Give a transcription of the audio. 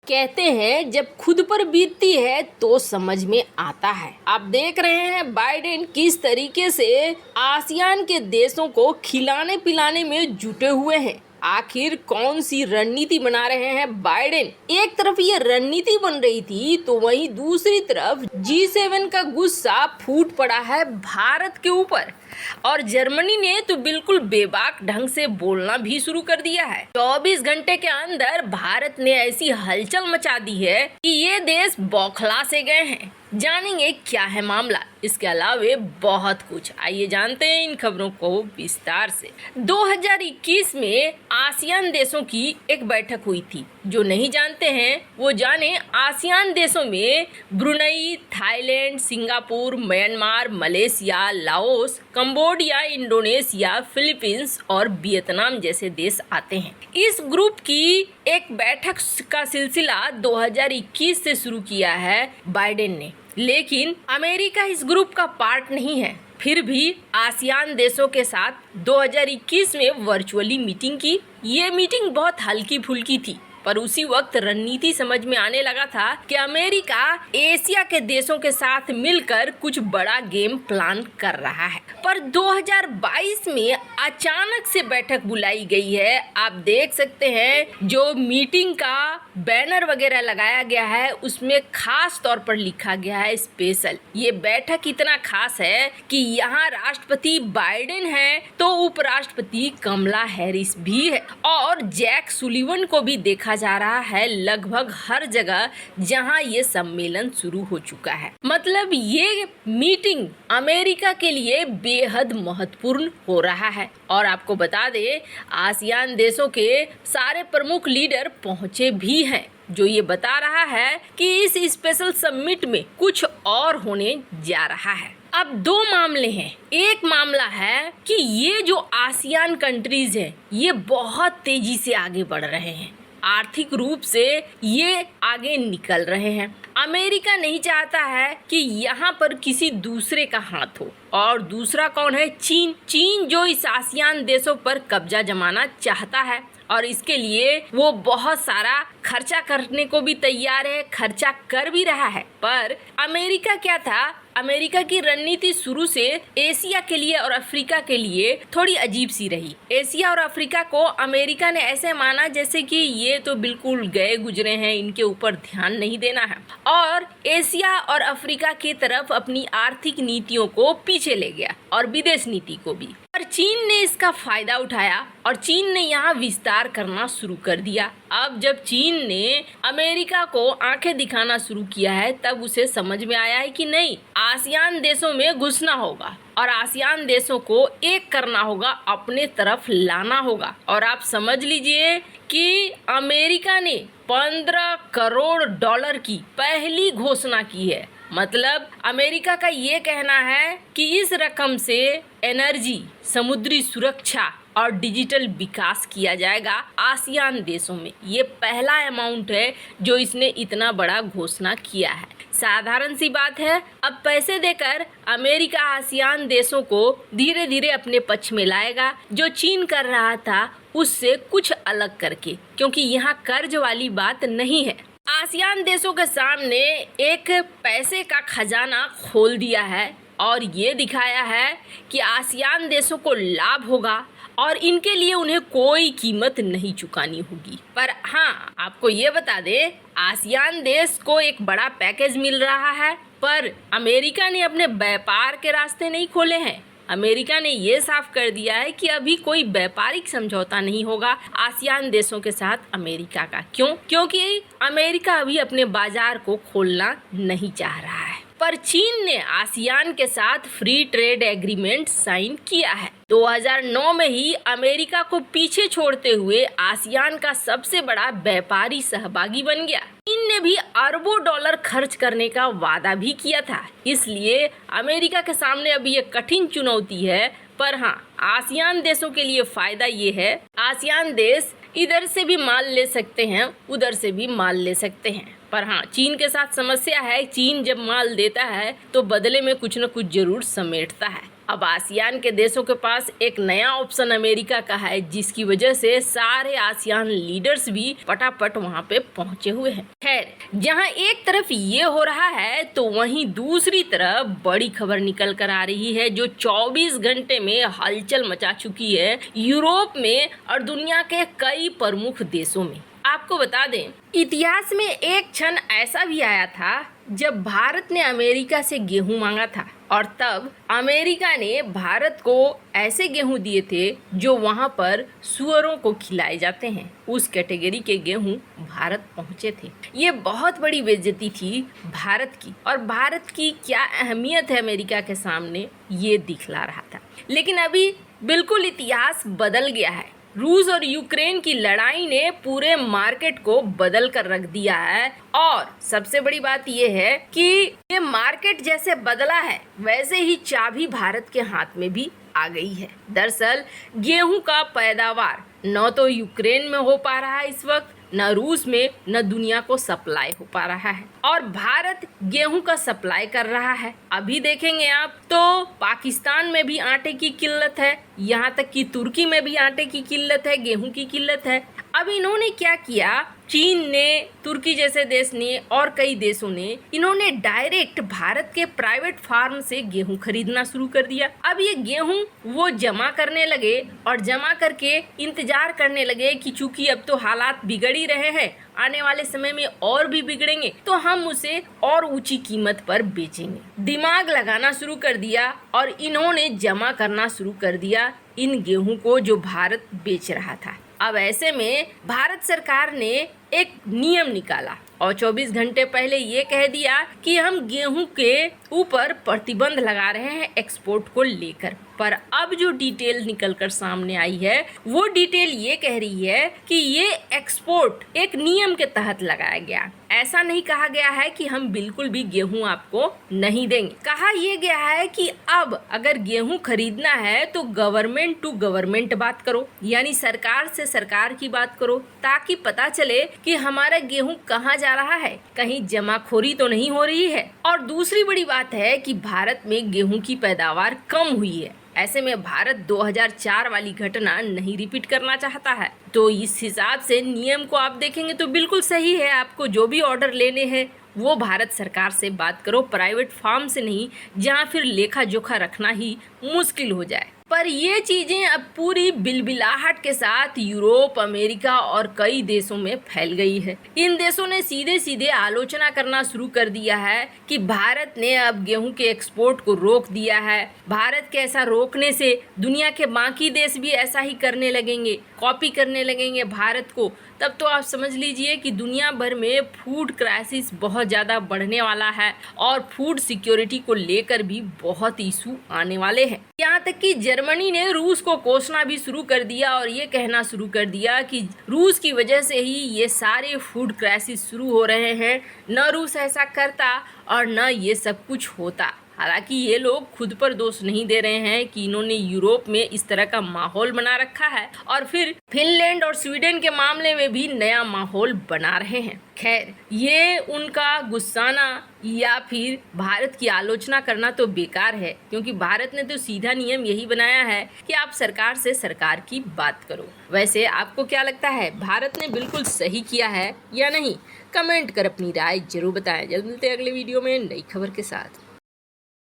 कहते हैं जब खुद पर बीतती है तो समझ में आता है। आप देख रहे हैं बाइडेन किस तरीके से आसियान के देशों को खिलाने पिलाने में जुटे हुए हैं। आखिर कौन सी रणनीति बना रहे हैं बाइडेन। एक तरफ ये रणनीति बन रही थी तो वहीं दूसरी तरफ G7 का गुस्सा फूट पड़ा है भारत के ऊपर और जर्मनी ने तो बिल्कुल बेबाक ढंग से बोलना भी शुरू कर दिया है। 24 घंटे के अंदर भारत ने ऐसी हलचल मचा दी है कि ये देश बौखला से गए हैं। जानेंगे क्या है मामला, इसके अलावे बहुत कुछ। आइए जानते हैं इन खबरों को विस्तार से। 2021 में आसियान देशों की एक बैठक हुई थी। जो नहीं जानते हैं वो जाने। आसियान देशों में Brunei, Thailand, Singapore, Myanmar, Malaysia, Laos, Cambodia, Indonesia, Philippines और वियतनाम जैसे देश आते हैं। इस ग्रुप की एक बैठक का सिलसिला 2021 से शुरू किया है बाइडेन ने, लेकिन अमेरिका इस ग्रुप का पार्ट नहीं है। फिर भी आसियान देशों के साथ 2021 में वर्चुअली मीटिंग की। ये मीटिंग बहुत हल्की फुल्की थी, पर उसी वक्त रणनीति समझ में आने लगा था कि अमेरिका एशिया के देशों के साथ मिलकर कुछ बड़ा गेम प्लान कर रहा है। पर 2022 में अचानक से बैठक बुलाई गई है। आप देख सकते हैं जो मीटिंग का बैनर वगैरह लगाया गया है उसमें खास तौर पर लिखा गया है स्पेशल। ये बैठक इतना खास है कि यहाँ राष्ट्रपति बाइडेन है तो उपराष्ट्रपति कमला हैरिस भी है और जैक सुलिवन को भी देखा जा रहा है लगभग हर जगह जहां ये सम्मेलन शुरू हो चुका है। मतलब ये मीटिंग अमेरिका के लिए बेहद महत्वपूर्ण हो रहा है। और आपको बता दे आसियान देशों के सारे प्रमुख लीडर पहुंचे भी हैं, जो ये बता रहा है कि इस स्पेशल समिट में कुछ और होने जा रहा है। अब दो मामले हैं। एक मामला है कि ये जो आसियान कंट्रीज हैं ये बहुत तेजी से आगे बढ़ रहे हैं, आर्थिक रूप से ये आगे निकल रहे हैं। अमेरिका नहीं चाहता है कि यहाँ पर किसी दूसरे का हाथ हो। और दूसरा कौन है? चीन जो इस आसियान देशों पर कब्जा जमाना चाहता है और इसके लिए वो बहुत सारा खर्चा करने को भी तैयार है, खर्चा कर भी रहा है। पर अमेरिका क्या था, अमेरिका की रणनीति शुरू से एशिया के लिए और अफ्रीका के लिए थोड़ी अजीब सी रही। एशिया और अफ्रीका को अमेरिका ने ऐसे माना जैसे कि ये तो बिल्कुल गए गुजरे हैं, इनके ऊपर ध्यान नहीं देना है, और एशिया और अफ्रीका की तरफ अपनी आर्थिक नीतियों को पीछे ले गया और विदेश नीति को भी। पर चीन ने इसका फायदा उठाया और चीन ने यहाँ विस्तार करना शुरू कर दिया। अब जब चीन ने अमेरिका को आंखें दिखाना शुरू किया है तब उसे समझ में आया है कि नहीं, आसियान देशों में घुसना होगा और आसियान देशों को एक करना होगा, अपने तरफ लाना होगा। और आप समझ लीजिए कि अमेरिका ने $15 करोड़ की पहली घोषणा की है। मतलब अमेरिका का ये कहना है कि इस रकम से एनर्जी, समुद्री सुरक्षा और डिजिटल विकास किया जाएगा आसियान देशों में। ये पहला अमाउंट है जो इसने इतना बड़ा घोषणा किया है। साधारण सी बात है, अब पैसे देकर अमेरिका आसियान देशों को धीरे धीरे अपने पक्ष में लाएगा, जो चीन कर रहा था उससे कुछ अलग करके, क्योंकि यहाँ कर्ज वाली बात नहीं है। आसियान देशों के सामने एक पैसे का खजाना खोल दिया है और ये दिखाया है कि आसियान देशों को लाभ होगा और इनके लिए उन्हें कोई कीमत नहीं चुकानी होगी। पर हाँ, आपको ये बता दे, आसियान देश को एक बड़ा पैकेज मिल रहा है, पर अमेरिका ने अपने व्यापार के रास्ते नहीं खोले हैं। अमेरिका ने ये साफ कर दिया है कि अभी कोई व्यापारिक समझौता नहीं होगा आसियान देशों के साथ अमेरिका का। क्यों? क्योंकि अमेरिका अभी अपने बाजार को खोलना नहीं चाह रहा है। पर चीन ने आसियान के साथ फ्री ट्रेड एग्रीमेंट साइन किया है। 2009 में ही अमेरिका को पीछे छोड़ते हुए आसियान का सबसे बड़ा व्यापारी सहभागी बन गया। चीन ने भी अरबों डॉलर खर्च करने का वादा भी किया था। इसलिए अमेरिका के सामने अभी ये कठिन चुनौती है। पर हाँ, आसियान देशों के लिए फायदा ये है, आसियान देश इधर से भी माल ले सकते हैं, उधर से भी माल ले सकते हैं। पर हाँ, चीन के साथ समस्या है, चीन जब माल देता है तो बदले में कुछ न कुछ जरूर समेटता है। अब आसियान के देशों के पास एक नया ऑप्शन अमेरिका का है, जिसकी वजह से सारे आसियान लीडर्स भी फटाफट वहां पे पहुंचे हुए हैं। खैर, जहां एक तरफ ये हो रहा है तो वहीं दूसरी तरफ बड़ी खबर निकल कर आ रही है, जो 24 घंटे में हलचल मचा चुकी है यूरोप में और दुनिया के कई प्रमुख देशों में। आपको बता दें, इतिहास में एक क्षण ऐसा भी आया था जब भारत ने अमेरिका से गेहूं मांगा था और तब अमेरिका ने भारत को ऐसे गेहूं दिए थे जो वहां पर सुअरों को खिलाए जाते हैं। उस कैटेगरी के गेहूं भारत पहुंचे थे। ये बहुत बड़ी बेइज्जती थी भारत की, और भारत की क्या अहमियत है अमेरिका के सामने ये दिखला रहा था। लेकिन अभी बिल्कुल इतिहास बदल गया है। रूस और यूक्रेन की लड़ाई ने पूरे मार्केट को बदल कर रख दिया है, और सबसे बड़ी बात यह है कि ये मार्केट जैसे बदला है वैसे ही चाबी भारत के हाथ में भी आ गई है। दरअसल गेहूं का पैदावार न तो यूक्रेन में हो पा रहा है इस वक्त, न रूस में, न दुनिया को सप्लाई हो पा रहा है, और भारत गेहूं का सप्लाई कर रहा है। अभी देखेंगे आप तो पाकिस्तान में भी आटे की किल्लत है, यहाँ तक कि तुर्की में भी आटे की किल्लत है, गेहूं की किल्लत है। अब इन्होंने क्या किया, चीन ने, तुर्की जैसे देश ने और कई देशों ने, इन्होंने डायरेक्ट भारत के प्राइवेट फार्म से गेहूं खरीदना शुरू कर दिया। अब ये गेहूं वो जमा करने लगे और जमा करके इंतजार करने लगे कि चूंकि अब तो हालात बिगड़ ही रहे हैं, आने वाले समय में और भी बिगड़ेंगे तो हम उसे और ऊंची कीमत पर बेचेंगे। दिमाग लगाना शुरू कर दिया और इन्होंने जमा करना शुरू कर दिया इन गेहूं को जो भारत बेच रहा था। अब ऐसे में भारत सरकार ने एक नियम निकाला और 24 घंटे पहले ये कह दिया कि हम गेहूं के ऊपर प्रतिबंध लगा रहे हैं एक्सपोर्ट को लेकर। पर अब जो डिटेल निकलकर सामने आई है वो डिटेल ये कह रही है कि ये एक्सपोर्ट एक नियम के तहत लगाया गया। ऐसा नहीं कहा गया है कि हम बिल्कुल भी गेहूं आपको नहीं देंगे। कहा यह गया है कि अब अगर गेहूं खरीदना है तो गवर्नमेंट टू गवर्नमेंट बात करो, यानी सरकार से सरकार की बात करो, ताकि पता चले कि हमारा गेहूं कहाँ जा रहा है, कहीं जमाखोरी तो नहीं हो रही है। और दूसरी बड़ी बात है कि भारत में गेहूं की पैदावार कम हुई है। ऐसे में भारत 2004 वाली घटना नहीं रिपीट करना चाहता है। तो इस हिसाब से नियम को आप देखेंगे तो बिल्कुल सही है। आपको जो भी ऑर्डर लेने हैं वो भारत सरकार से बात करो, प्राइवेट फार्म से नहीं, जहाँ फिर लेखा जोखा रखना ही मुश्किल हो जाए। पर ये चीजें अब पूरी बिलबिलाहट के साथ यूरोप, अमेरिका और कई देशों में फैल गई है। इन देशों ने सीधे सीधे आलोचना करना शुरू कर दिया है कि भारत ने अब गेहूं के एक्सपोर्ट को रोक दिया है। भारत के ऐसा रोकने से दुनिया के बाकी देश भी ऐसा ही करने लगेंगे, कॉपी करने लगेंगे भारत को। तब तो आप समझ लीजिए कि दुनिया भर में फूड क्राइसिस बहुत ज़्यादा बढ़ने वाला है और फूड सिक्योरिटी को लेकर भी बहुत इशू आने वाले हैं। यहाँ तक कि जर्मनी ने रूस को कोसना भी शुरू कर दिया और ये कहना शुरू कर दिया कि रूस की वजह से ही ये सारे फूड क्राइसिस शुरू हो रहे हैं, न रूस ऐसा करता और न ये सब कुछ होता। हालांकि ये लोग खुद पर दोष नहीं दे रहे हैं कि इन्होंने यूरोप में इस तरह का माहौल बना रखा है और फिर फिनलैंड और स्वीडन के मामले में भी नया माहौल बना रहे हैं। खैर, ये उनका गुस्साना या फिर भारत की आलोचना करना तो बेकार है, क्योंकि भारत ने तो सीधा नियम यही बनाया है कि आप सरकार से सरकार की बात करो। वैसे आपको क्या लगता है, भारत ने बिल्कुल सही किया है या नहीं? कमेंट कर अपनी राय जरूर बताएं। जल्द मिलते हैं अगले वीडियो में नई खबर के साथ।